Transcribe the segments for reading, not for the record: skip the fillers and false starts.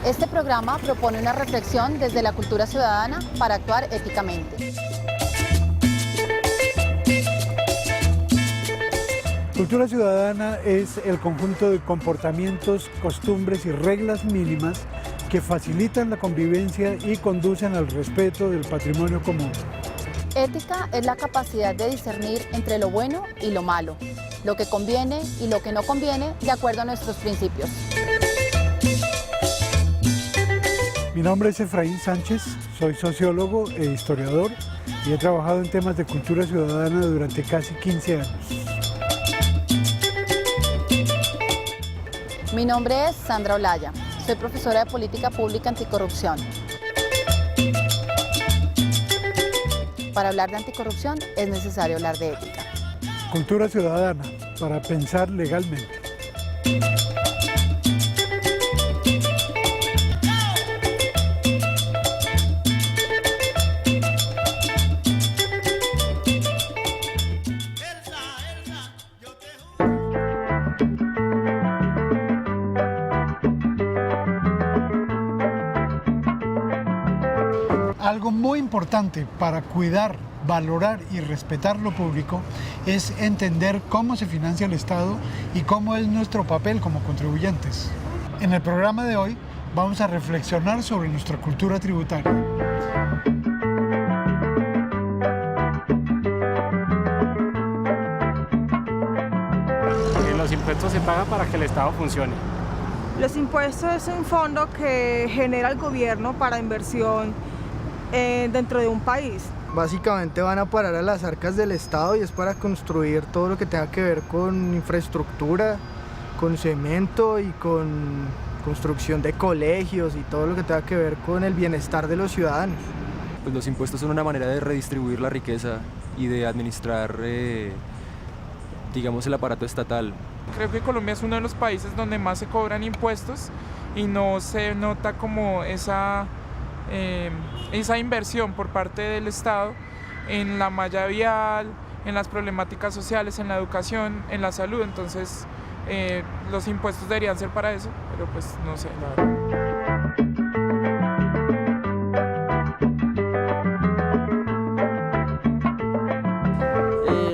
Este programa propone una reflexión desde la cultura ciudadana para actuar éticamente. Cultura ciudadana es el conjunto de comportamientos, costumbres y reglas mínimas que facilitan la convivencia y conducen al respeto del patrimonio común. Ética es la capacidad de discernir entre lo bueno y lo malo, lo que conviene y lo que no conviene de acuerdo a nuestros principios. Mi nombre es Efraín Sánchez, soy sociólogo e historiador y he trabajado en temas de cultura ciudadana durante casi 15 años. Mi nombre es Sandra Olaya, soy profesora de Política Pública Anticorrupción. Para hablar de anticorrupción es necesario hablar de ética. Cultura ciudadana, para pensar legalmente. Algo muy importante para cuidar, valorar y respetar lo público es entender cómo se financia el Estado y cómo es nuestro papel como contribuyentes. En el programa de hoy vamos a reflexionar sobre nuestra cultura tributaria. Los impuestos se pagan para que el Estado funcione. Los impuestos es un fondo que genera el gobierno para inversión dentro de un país. Básicamente van a parar a las arcas del Estado y es para construir todo lo que tenga que ver con infraestructura, con cemento y con construcción de colegios y todo lo que tenga que ver con el bienestar de los ciudadanos. Pues los impuestos son una manera de redistribuir la riqueza y de administrar, digamos, el aparato estatal. Creo que Colombia es uno de los países donde más se cobran impuestos y no se nota como esa inversión por parte del Estado en la malla vial, en las problemáticas sociales, en la educación, en la salud. Entonces los impuestos deberían ser para eso, pero pues no sé, la verdad.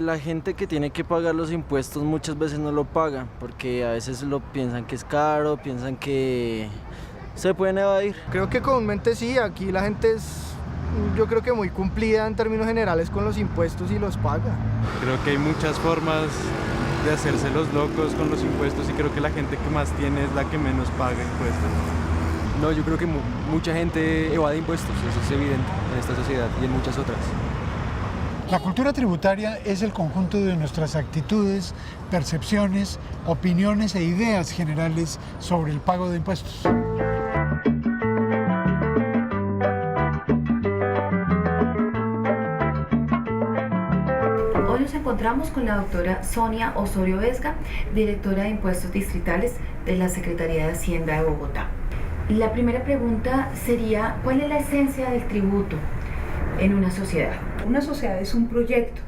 La gente que tiene que pagar los impuestos muchas veces no lo paga porque a veces lo piensan que es caro, piensan que se pueden evadir. Creo que comúnmente sí, aquí la gente es, yo creo que muy cumplida en términos generales con los impuestos y los paga. Creo que hay muchas formas de hacerse los locos con los impuestos y creo que la gente que más tiene es la que menos paga impuestos. No, yo creo que mucha gente evade impuestos, eso es evidente en esta sociedad y en muchas otras. La cultura tributaria es el conjunto de nuestras actitudes, percepciones, opiniones e ideas generales sobre el pago de impuestos. Hoy nos encontramos con la doctora Sonia Osorio Vesga, directora de Impuestos Distritales de la Secretaría de Hacienda de Bogotá. La primera pregunta sería, ¿cuál es la esencia del tributo en una sociedad? Una sociedad es un proyecto,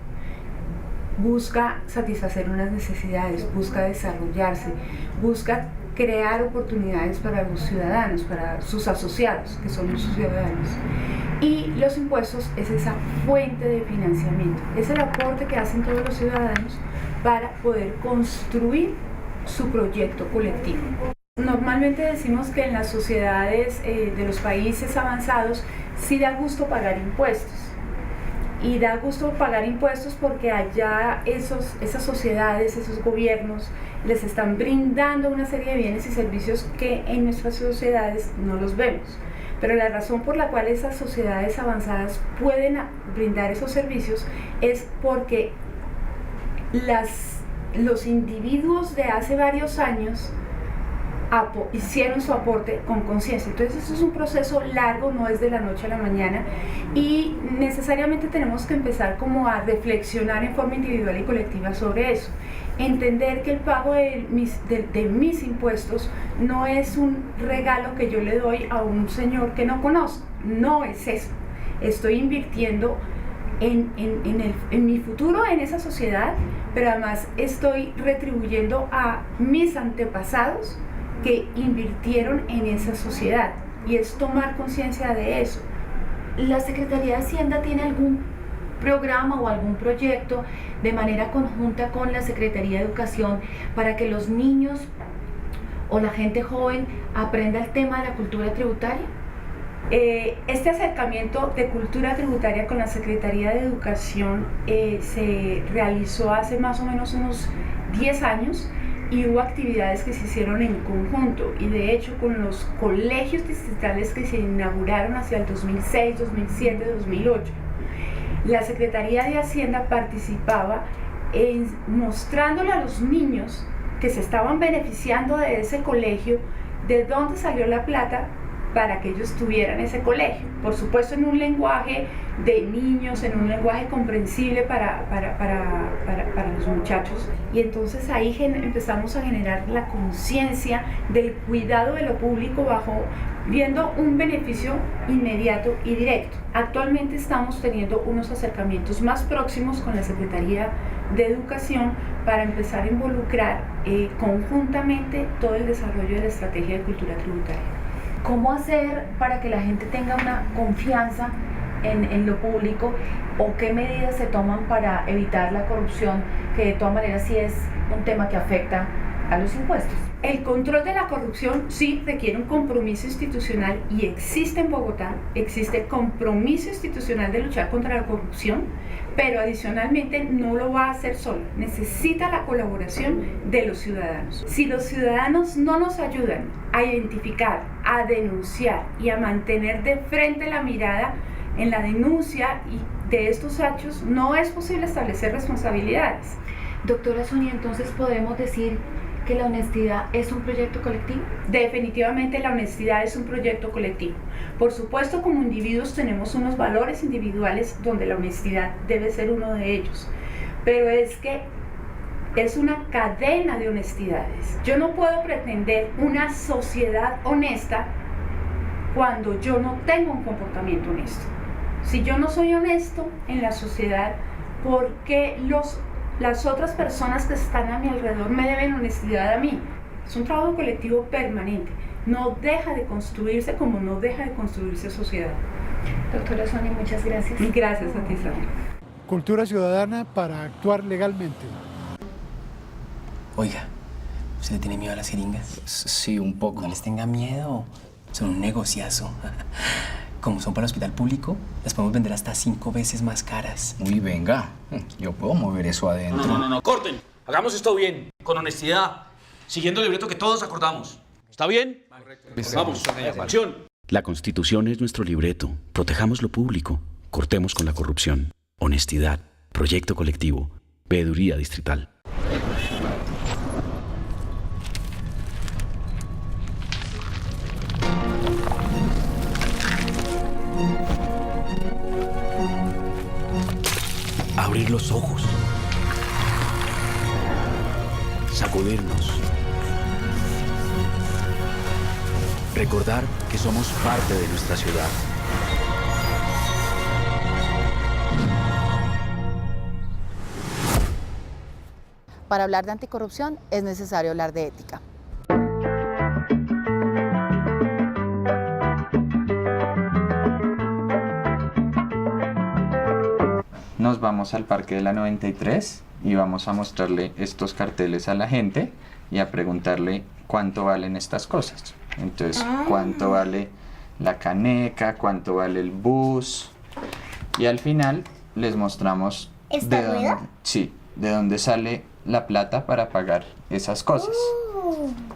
busca satisfacer unas necesidades, busca desarrollarse, busca crear oportunidades para los ciudadanos, para sus asociados, que son los ciudadanos. Y los impuestos es esa fuente de financiamiento, es el aporte que hacen todos los ciudadanos para poder construir su proyecto colectivo. Normalmente decimos que en las sociedades de los países avanzados sí da gusto pagar impuestos. Y da gusto pagar impuestos porque allá esas sociedades, esos gobiernos les están brindando una serie de bienes y servicios que en nuestras sociedades no los vemos. Pero la razón por la cual esas sociedades avanzadas pueden brindar esos servicios es porque los individuos de hace varios años hicieron su aporte con conciencia. Entonces eso es un proceso largo, no es de la noche a la mañana y necesariamente tenemos que empezar como a reflexionar en forma individual y colectiva sobre eso. Entender que el pago de mis impuestos no es un regalo que yo le doy a un señor que no conozco, no es eso. Estoy invirtiendo en mi futuro, en esa sociedad, pero además estoy retribuyendo a mis antepasados que invirtieron en esa sociedad, y es tomar conciencia de eso. ¿La Secretaría de Hacienda tiene algún programa o algún proyecto de manera conjunta con la Secretaría de Educación para que los niños o la gente joven aprenda el tema de la cultura tributaria? Este acercamiento de cultura tributaria con la Secretaría de Educación se realizó hace más o menos unos 10 años, y hubo actividades que se hicieron en conjunto, y de hecho con los colegios distritales que se inauguraron hacia el 2006, 2007, 2008, la Secretaría de Hacienda participaba en mostrándole a los niños que se estaban beneficiando de ese colegio de dónde salió la plata para que ellos tuvieran ese colegio. Por supuesto, en un lenguaje de niños, en un lenguaje comprensible para los muchachos. Y entonces ahí empezamos a generar la conciencia del cuidado de lo público viendo un beneficio inmediato y directo. Actualmente estamos teniendo unos acercamientos más próximos con la Secretaría de Educación para empezar a involucrar conjuntamente todo el desarrollo de la estrategia de cultura tributaria. ¿Cómo hacer para que la gente tenga una confianza en lo público, o qué medidas se toman para evitar la corrupción, que de todas maneras sí es un tema que afecta a los impuestos? El control de la corrupción sí requiere un compromiso institucional, y existe en Bogotá, existe compromiso institucional de luchar contra la corrupción, pero adicionalmente no lo va a hacer solo, necesita la colaboración de los ciudadanos. Si los ciudadanos no nos ayudan a identificar, a denunciar y a mantener de frente la mirada en la denuncia de estos hechos, no es posible establecer responsabilidades. Doctora Sonia, entonces podemos decir que la honestidad es un proyecto colectivo. Definitivamente la honestidad es un proyecto colectivo. Por supuesto, como individuos tenemos unos valores individuales donde la honestidad debe ser uno de ellos, pero es que es una cadena de honestidades. Yo no puedo pretender una sociedad honesta cuando yo no tengo un comportamiento honesto. Si yo no soy honesto en la sociedad, ¿por qué las otras personas que están a mi alrededor me deben honestidad a mí? Es un trabajo colectivo permanente. No deja de construirse como no deja de construirse sociedad. Doctora Sonia, muchas gracias. Gracias a ti, Sandra. Cultura ciudadana para actuar legalmente. Oiga, ¿usted le tiene miedo a las jeringas? Sí, un poco. No les tenga miedo. Son un negociazo. Como son para el hospital público, las podemos vender hasta 5 veces más caras. Uy, venga. Yo puedo mover eso adentro. No. Corten. Hagamos esto bien, con honestidad, siguiendo el libreto que todos acordamos. ¿Está bien? Vamos. Acción. La Constitución es nuestro libreto. Protejamos lo público. Cortemos con la corrupción. Honestidad. Proyecto colectivo. Veeduría distrital. Abrir los ojos. Sacudirnos. Recordar que somos parte de nuestra ciudad. Para hablar de anticorrupción es necesario hablar de ética. Nos vamos al Parque de la 93 y vamos a mostrarle estos carteles a la gente y a preguntarle cuánto valen estas cosas. Entonces, cuánto vale la caneca, cuánto vale el bus, y al final les mostramos de dónde sale la plata para pagar esas cosas,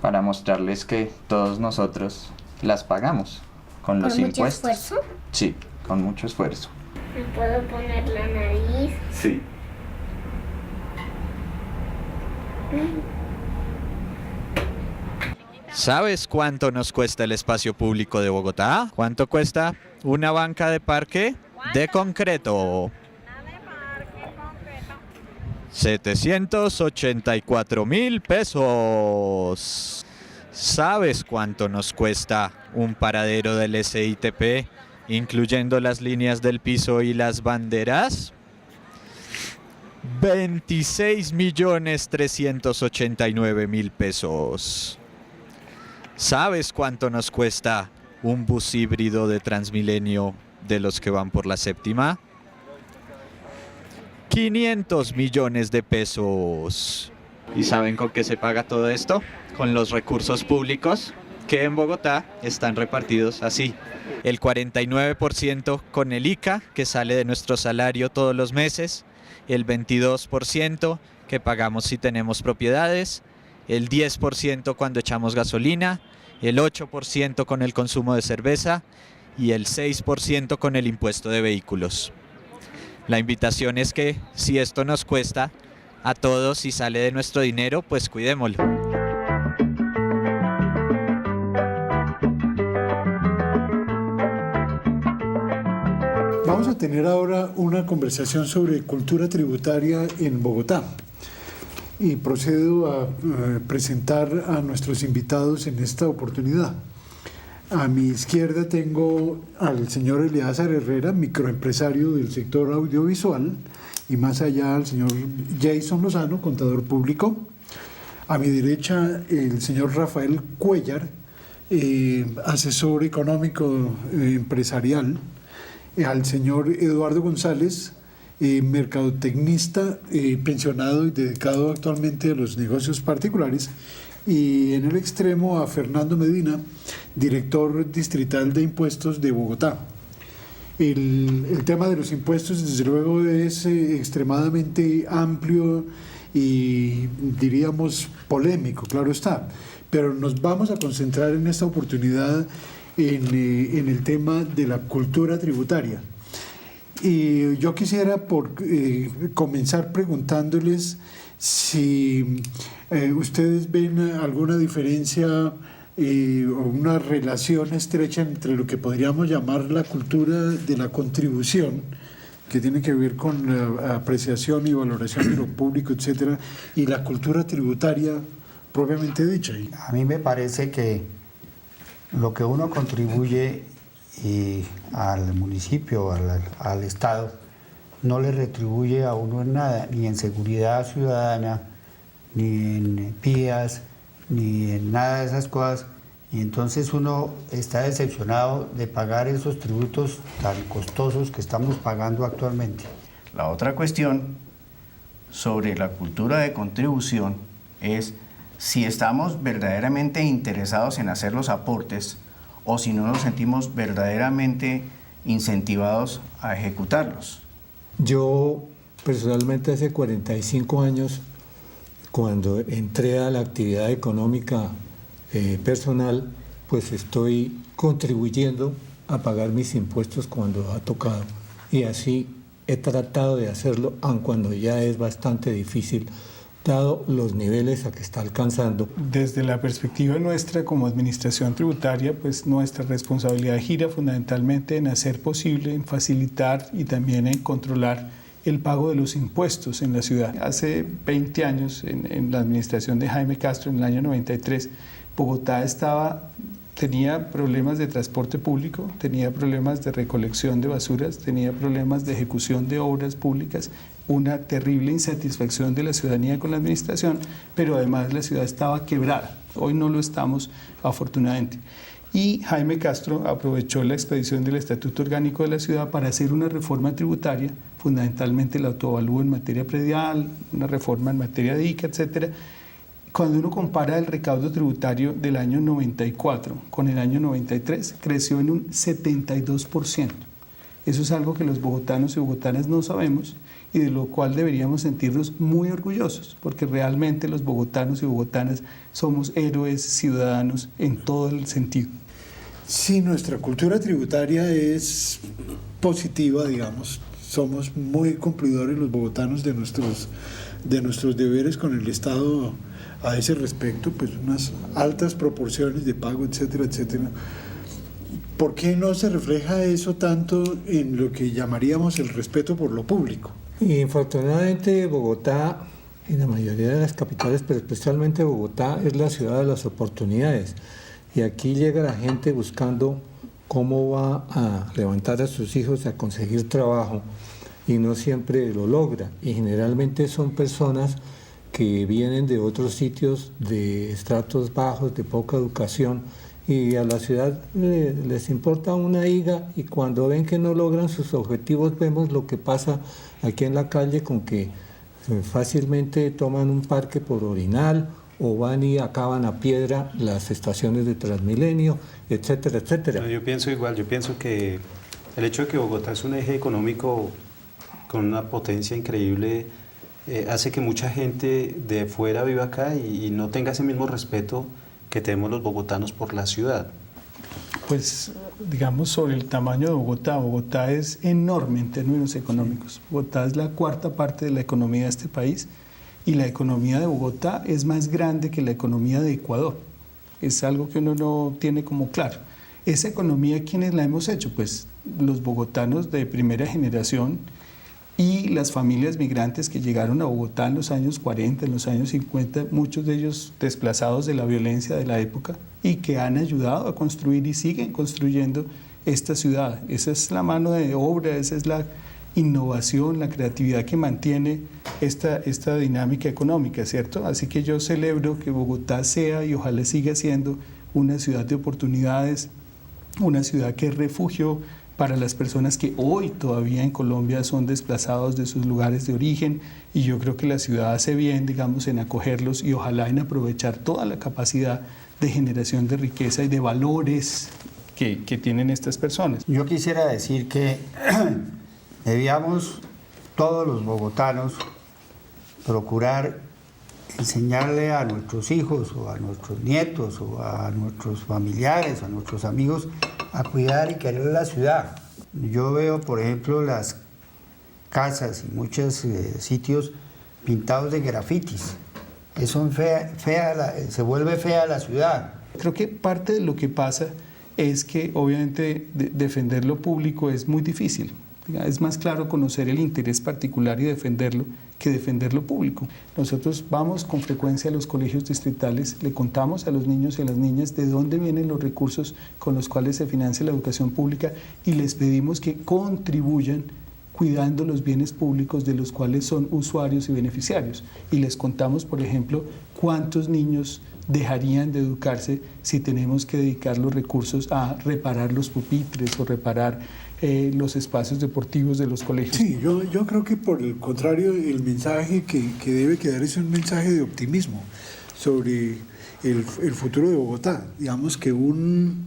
para mostrarles que todos nosotros las pagamos con los impuestos. ¿Con mucho esfuerzo? Sí, con mucho esfuerzo. ¿Me puedo poner la nariz? Sí. ¿Sabes cuánto nos cuesta el espacio público de Bogotá? ¿Cuánto cuesta una banca de parque de concreto? 784.000 pesos. ¿Sabes cuánto nos cuesta un paradero del SITP, incluyendo las líneas del piso y las banderas? 26.389.000 pesos. ¿Sabes cuánto nos cuesta un bus híbrido de Transmilenio de los que van por la séptima? 500 millones de pesos. ¿Y saben con qué se paga todo esto? Con los recursos públicos que en Bogotá están repartidos así. El 49% con el ICA, que sale de nuestro salario todos los meses, el 22% que pagamos si tenemos propiedades, el 10% cuando echamos gasolina, el 8% con el consumo de cerveza y el 6% con el impuesto de vehículos. La invitación es que si esto nos cuesta a todos y sale de nuestro dinero, pues cuidémoslo. Vamos a tener ahora una conversación sobre cultura tributaria en Bogotá. Y procedo a presentar a nuestros invitados en esta oportunidad. A mi izquierda tengo al señor Eleazar Herrera, microempresario del sector audiovisual, y más allá al señor Jason Lozano, contador público. A mi derecha el señor Rafael Cuellar, asesor económico empresarial. Al señor Eduardo González, mercadotecnista, pensionado y dedicado actualmente a los negocios particulares, y en el extremo a Fernando Medina, director distrital de impuestos de Bogotá. El tema de los impuestos, desde luego, es extremadamente amplio y, diríamos, polémico, claro está, pero nos vamos a concentrar en esta oportunidad en el tema de la cultura tributaria. Y yo quisiera comenzar preguntándoles si ustedes ven alguna diferencia o una relación estrecha entre lo que podríamos llamar la cultura de la contribución, que tiene que ver con la apreciación y valoración de lo público, etcétera, y la cultura tributaria propiamente dicha. A mí me parece que lo que uno contribuye al municipio, al Estado, no le retribuye a uno en nada, ni en seguridad ciudadana, ni en vías, ni en nada de esas cosas. Y entonces uno está decepcionado de pagar esos tributos tan costosos que estamos pagando actualmente. La otra cuestión sobre la cultura de contribución es si estamos verdaderamente interesados en hacer los aportes o si no nos sentimos verdaderamente incentivados a ejecutarlos. Yo personalmente hace 45 años, cuando entré a la actividad económica personal, pues estoy contribuyendo a pagar mis impuestos cuando ha tocado. Y así he tratado de hacerlo, aun cuando ya es bastante difícil, dado los niveles a que está alcanzando. Desde la perspectiva nuestra como administración tributaria, pues nuestra responsabilidad gira fundamentalmente en hacer posible, en facilitar y también en controlar el pago de los impuestos en la ciudad. Hace 20 años, en la administración de Jaime Castro, en el año 93, Bogotá tenía problemas de transporte público, tenía problemas de recolección de basuras, tenía problemas de ejecución de obras públicas, una terrible insatisfacción de la ciudadanía con la administración, pero además la ciudad estaba quebrada. Hoy no lo estamos, afortunadamente. Y Jaime Castro aprovechó la expedición del Estatuto Orgánico de la Ciudad para hacer una reforma tributaria, fundamentalmente el autoavalúo en materia predial, una reforma en materia de ICA, etcétera. Cuando uno compara el recaudo tributario del año 94 con el año 93, creció en un 72%. Eso es algo que los bogotanos y bogotanas no sabemos y de lo cual deberíamos sentirnos muy orgullosos, porque realmente los bogotanos y bogotanas somos héroes ciudadanos en todo el sentido. Sí, nuestra cultura tributaria es positiva, digamos. Somos muy cumplidores los bogotanos de nuestros deberes con el Estado a ese respecto, pues unas altas proporciones de pago, etcétera, etcétera. ¿Por qué no se refleja eso tanto en lo que llamaríamos el respeto por lo público? Y infortunadamente Bogotá, y la mayoría de las capitales, pero especialmente Bogotá, es la ciudad de las oportunidades. Y aquí llega la gente buscando cómo va a levantar a sus hijos a conseguir trabajo y no siempre lo logra. Y generalmente son personas que vienen de otros sitios de estratos bajos, de poca educación, y a la ciudad les importa una higa, y cuando ven que no logran sus objetivos, vemos lo que pasa aquí en la calle, con que fácilmente toman un parque por orinal o van y acaban a piedra las estaciones de Transmilenio, etcétera, etcétera. Yo pienso igual, yo pienso que el hecho de que Bogotá es un eje económico con una potencia increíble hace que mucha gente de fuera viva acá y no tenga ese mismo respeto que tenemos los bogotanos por la ciudad. Pues digamos sobre el tamaño de Bogotá, Bogotá es enorme en términos económicos. Bogotá es la cuarta parte de la economía de este país y la economía de Bogotá es más grande que la economía de Ecuador. Es algo que uno no tiene como claro. Esa economía, ¿quiénes la hemos hecho? Pues los bogotanos de primera generación y las familias migrantes que llegaron a Bogotá en los años 40, en los años 50, muchos de ellos desplazados de la violencia de la época y que han ayudado a construir y siguen construyendo esta ciudad. Esa es la mano de obra, esa es la innovación, la creatividad que mantiene esta dinámica económica, ¿cierto? Así que yo celebro que Bogotá sea y ojalá siga siendo una ciudad de oportunidades, una ciudad que es refugio para las personas que hoy todavía en Colombia son desplazados de sus lugares de origen, y yo creo que la ciudad hace bien, digamos, en acogerlos y ojalá en aprovechar toda la capacidad de generación de riqueza y de valores que tienen estas personas. Yo quisiera decir que debíamos todos los bogotanos procurar enseñarle a nuestros hijos o a nuestros nietos o a nuestros familiares, a nuestros amigos, a cuidar y querer la ciudad. Yo veo, por ejemplo, las casas y muchos sitios pintados de grafitis. Eso se vuelve fea la ciudad. Creo que parte de lo que pasa es que obviamente defender lo público es muy difícil. Es más claro conocer el interés particular y defenderlo que defender lo público. Nosotros vamos con frecuencia a los colegios distritales, le contamos a los niños y a las niñas de dónde vienen los recursos con los cuales se financia la educación pública y les pedimos que contribuyan cuidando los bienes públicos de los cuales son usuarios y beneficiarios. Y les contamos, por ejemplo, cuántos niños dejarían de educarse si tenemos que dedicar los recursos a reparar los pupitres o reparar los espacios deportivos de los colegios. Sí, yo creo que por el contrario, el mensaje que debe quedar es un mensaje de optimismo sobre el futuro de Bogotá. Digamos que un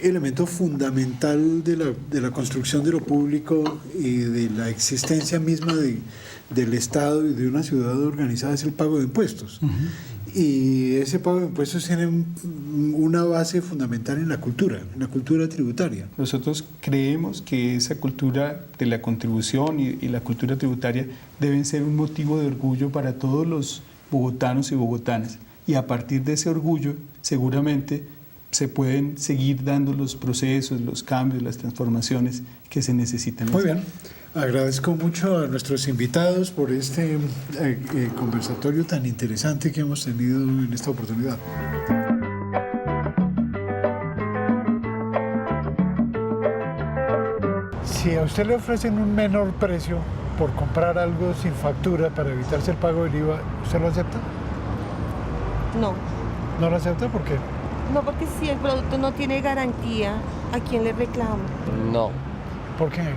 elemento fundamental de la construcción de lo público y de la existencia misma del Estado y de una ciudad organizada es el pago de impuestos. Y ese pago de impuestos tiene una base fundamental en la cultura tributaria. Nosotros creemos que esa cultura de la contribución y la cultura tributaria deben ser un motivo de orgullo para todos los bogotanos y bogotanas. Y a partir de ese orgullo, seguramente se pueden seguir dando los procesos, los cambios, las transformaciones que se necesitan. Muy bien. Agradezco mucho a nuestros invitados por este conversatorio tan interesante que hemos tenido en esta oportunidad. Si a usted le ofrecen un menor precio por comprar algo sin factura para evitarse el pago del IVA, ¿usted lo acepta? No. ¿No lo acepta? ¿Por qué? No, porque si el producto no tiene garantía, ¿a quién le reclamo? No. ¿Por qué?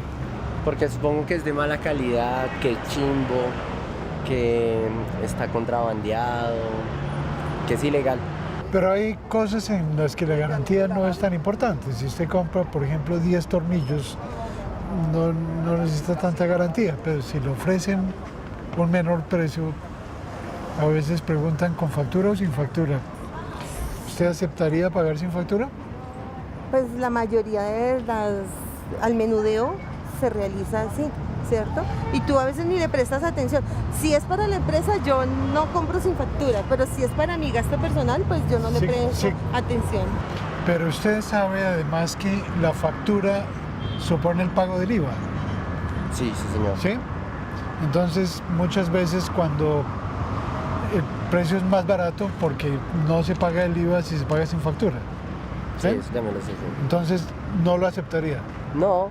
Porque supongo que es de mala calidad, que es chimbo, que está contrabandeado, que es ilegal. Pero hay cosas en las que la garantía no es tan importante. Si usted compra, por ejemplo, 10 tornillos, no necesita tanta garantía, pero si le ofrecen un menor precio, a veces preguntan con factura o sin factura. ¿Usted aceptaría pagar sin factura? Pues la mayoría de al menudeo se realiza así, ¿cierto? Y tú a veces ni le prestas atención. Si es para la empresa, yo no compro sin factura, pero si es para mi gasto personal, pues yo no le presto atención. Pero usted sabe además que la factura supone el pago del IVA. Sí, sí, señor. ¿Sí? Entonces, muchas veces cuando el precio es más barato porque no se paga el IVA si se paga sin factura. Sí, eso ya me lo sé. Entonces, ¿no lo aceptaría? No,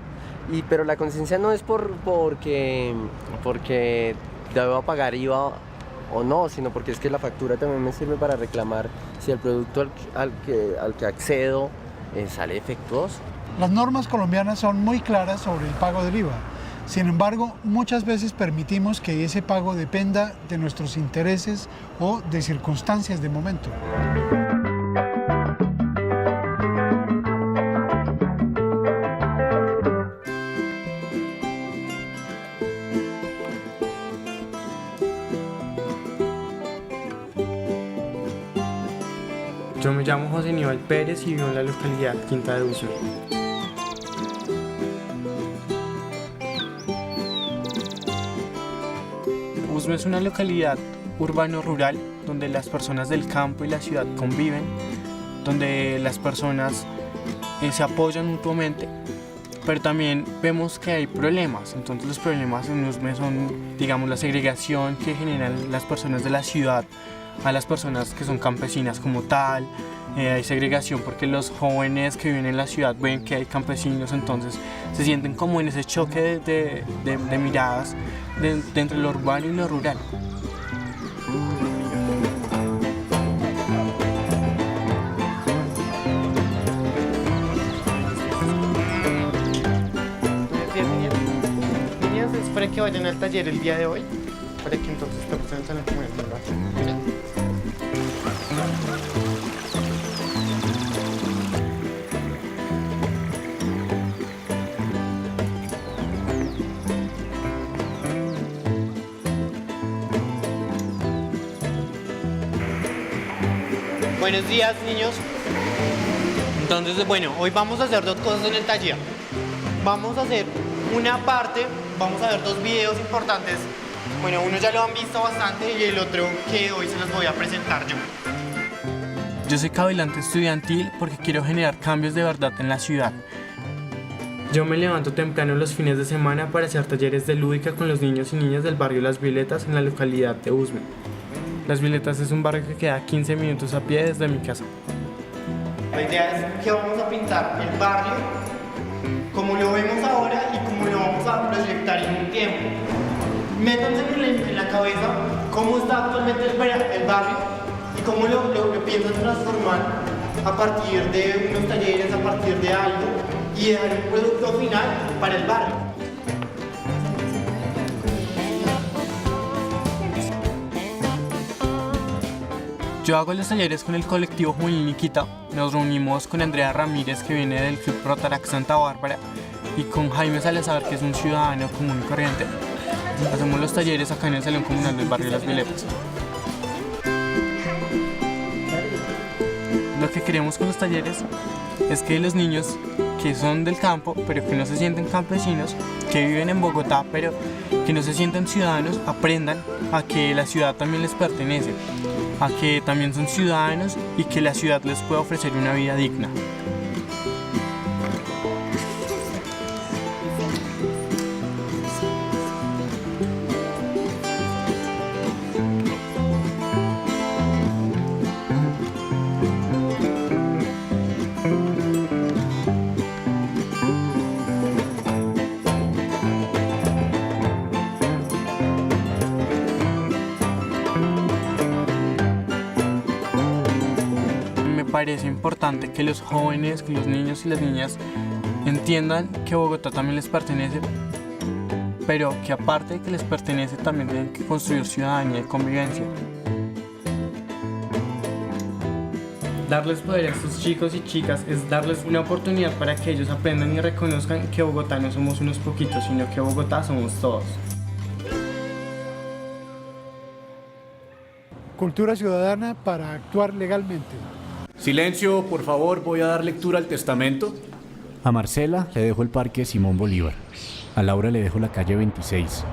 pero la conciencia no es porque debo pagar IVA o no, sino porque es que la factura también me sirve para reclamar si el producto al que accedo sale defectuoso. Las normas colombianas son muy claras sobre el pago del IVA. Sin embargo, muchas veces permitimos que ese pago dependa de nuestros intereses o de circunstancias de momento. Yo me llamo José Aníbal Pérez y vivo en la localidad Quinta de Usme. Usme es una localidad urbano-rural donde las personas del campo y la ciudad conviven, donde las personas se apoyan mutuamente, pero también vemos que hay problemas. Entonces los problemas en Usme son, digamos, la segregación que generan las personas de la ciudad a las personas que son campesinas como tal. Hay segregación porque los jóvenes que viven en la ciudad ven que hay campesinos, entonces se sienten como en ese choque de miradas de entre lo urbano y lo rural. Niñas, es para que vayan al taller el día de hoy, para que entonces estemos en el salón como el Buenos días, niños. Entonces, bueno, hoy vamos a hacer dos cosas en el taller. Vamos a hacer una parte, vamos a ver dos videos importantes. Bueno, uno ya lo han visto bastante y el otro que hoy se los voy a presentar yo. Yo soy cabilante estudiantil porque quiero generar cambios de verdad en la ciudad. Yo me levanto temprano los fines de semana para hacer talleres de lúdica con los niños y niñas del barrio Las Violetas en la localidad de Usme. Las Violetas es un barrio que queda a 15 minutos a pie desde mi casa. La idea es que vamos a pintar el barrio como lo vemos ahora y como lo vamos a proyectar en un tiempo. Métanse en la cabeza cómo está actualmente el barrio y cómo lo piensan transformar a partir de unos talleres, a partir de algo y dejar un producto final para el barrio. Yo hago los talleres con el colectivo Juvenil Nikita. Nos reunimos con Andrea Ramírez, que viene del Club Rotaract Santa Bárbara, y con Jaime Salazar, que es un ciudadano común y corriente. Hacemos los talleres acá en el Salón Comunal del barrio Las Violetas. Lo que queremos con los talleres es que los niños que son del campo, pero que no se sienten campesinos, que viven en Bogotá, pero que no se sienten ciudadanos, aprendan a que la ciudad también les pertenece, a que también son ciudadanos y que la ciudad les puede ofrecer una vida digna. Me parece importante que los jóvenes, que los niños y las niñas entiendan que Bogotá también les pertenece, pero que aparte de que les pertenece también tienen que construir ciudadanía y convivencia. Darles poder a estos chicos y chicas es darles una oportunidad para que ellos aprendan y reconozcan que Bogotá no somos unos poquitos, sino que Bogotá somos todos. Cultura ciudadana para actuar legalmente. Silencio, por favor, voy a dar lectura al testamento. A Marcela le dejo el Parque Simón Bolívar. A Laura le dejo la calle 26.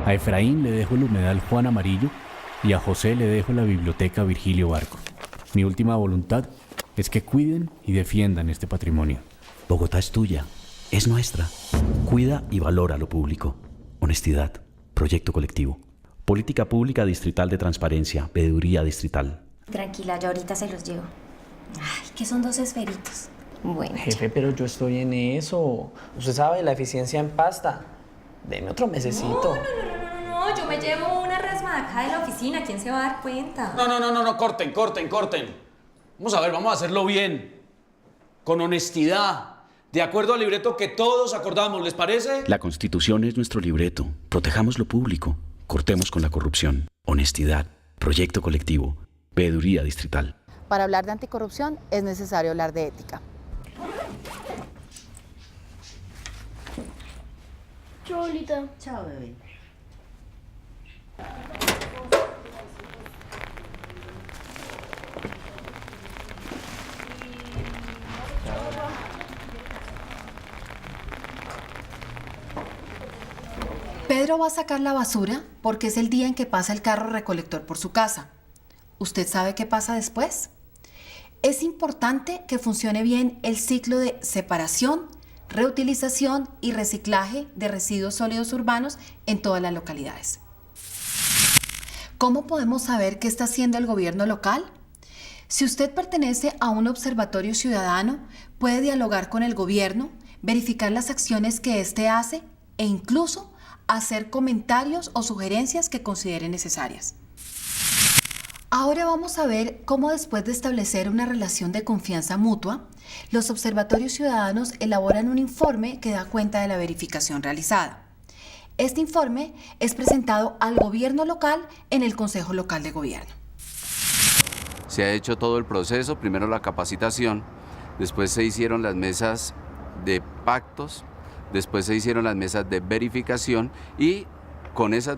A Efraín le dejo el humedal Juan Amarillo. Y a José le dejo la biblioteca Virgilio Barco. Mi última voluntad es que cuiden y defiendan este patrimonio. Bogotá es tuya, es nuestra. Cuida y valora lo público. Honestidad, proyecto colectivo. Política pública distrital de transparencia, veeduría distrital. Tranquila, yo ahorita se los llevo. Ay, ¿qué son 2 esferitos? Bueno. Jefe, pero yo estoy en eso. Usted sabe, la eficiencia en pasta. Deme otro mesecito. No, yo me llevo una rasma próxima de acá de la oficina, ¿quién se va a dar cuenta? No, corten. Vamos a hacerlo bien, con honestidad, de acuerdo al libreto que todos acordamos, ¿les parece? La Constitución es nuestro libreto. Protejamos lo público. Cortemos con la corrupción. Honestidad. Proyecto colectivo. Veeduría distrital. Para hablar de anticorrupción es necesario hablar de ética. Chao, Lolita. Chao, bebé. Pedro va a sacar la basura porque es el día en que pasa el carro recolector por su casa. ¿Usted sabe qué pasa después? Es importante que funcione bien el ciclo de separación, reutilización y reciclaje de residuos sólidos urbanos en todas las localidades. ¿Cómo podemos saber qué está haciendo el gobierno local? Si usted pertenece a un observatorio ciudadano, puede dialogar con el gobierno, verificar las acciones que éste hace e incluso hacer comentarios o sugerencias que considere necesarias. Ahora vamos a ver cómo después de establecer una relación de confianza mutua, los observatorios ciudadanos elaboran un informe que da cuenta de la verificación realizada. Este informe es presentado al gobierno local en el Consejo Local de Gobierno. Se ha hecho todo el proceso, primero la capacitación, después se hicieron las mesas de pactos, después se hicieron las mesas de verificación y con esos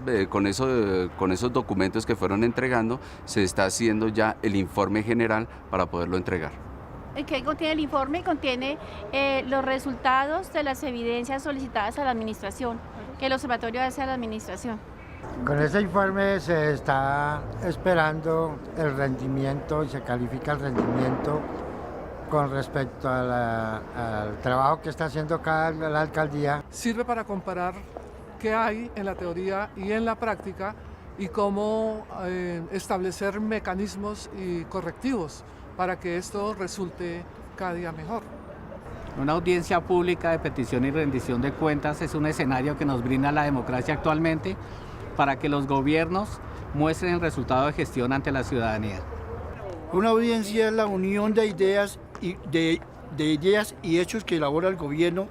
documentos que fueron entregando se está haciendo ya el informe general para poderlo entregar. ¿Qué contiene el informe? Contiene los resultados de las evidencias solicitadas a la administración, que el observatorio hace a la administración. Con ese informe se está esperando el rendimiento y se califica el rendimiento con respecto al trabajo que está haciendo la alcaldía. Sirve para comparar qué hay en la teoría y en la práctica y cómo establecer mecanismos y correctivos para que esto resulte cada día mejor. Una audiencia pública de petición y rendición de cuentas es un escenario que nos brinda la democracia actualmente para que los gobiernos muestren el resultado de gestión ante la ciudadanía. Una audiencia es la unión de ideas y hechos que elabora el gobierno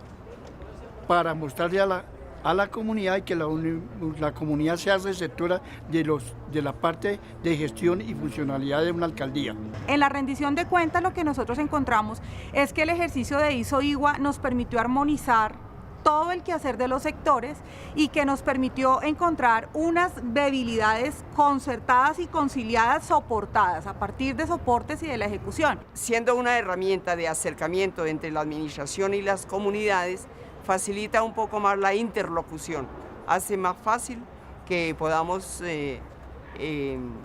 para mostrarle a la comunidad y que la comunidad sea receptora de la parte de gestión y funcionalidad de una alcaldía. En la rendición de cuentas lo que nosotros encontramos es que el ejercicio de ISO-IGUA nos permitió armonizar todo el quehacer de los sectores y que nos permitió encontrar unas debilidades concertadas y conciliadas soportadas a partir de soportes y de la ejecución. Siendo una herramienta de acercamiento entre la administración y las comunidades, facilita un poco más la interlocución, hace más fácil que podamos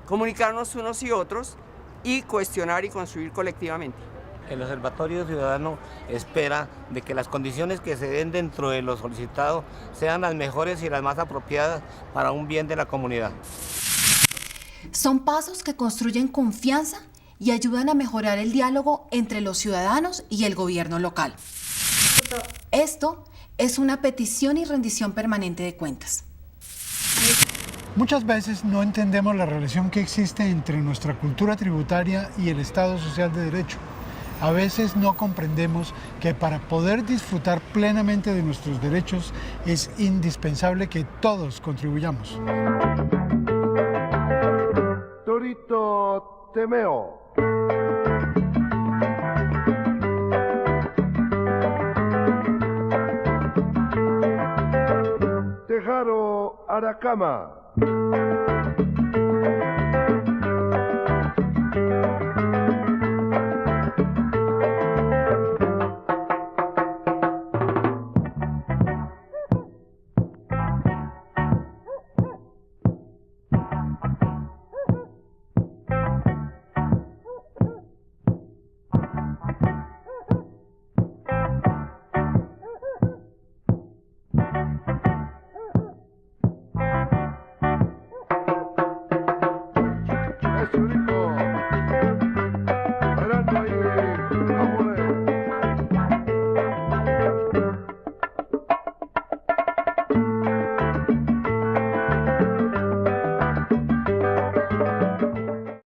comunicarnos unos y otros y cuestionar y construir colectivamente. El Observatorio Ciudadano espera de que las condiciones que se den dentro de lo solicitado sean las mejores y las más apropiadas para un bien de la comunidad. Son pasos que construyen confianza y ayudan a mejorar el diálogo entre los ciudadanos y el gobierno local. Esto es una petición y rendición permanente de cuentas. Muchas veces no entendemos la relación que existe entre nuestra cultura tributaria y el Estado Social de Derecho. A veces no comprendemos que para poder disfrutar plenamente de nuestros derechos es indispensable que todos contribuyamos. Torito Temeo. Tejaro Aracama.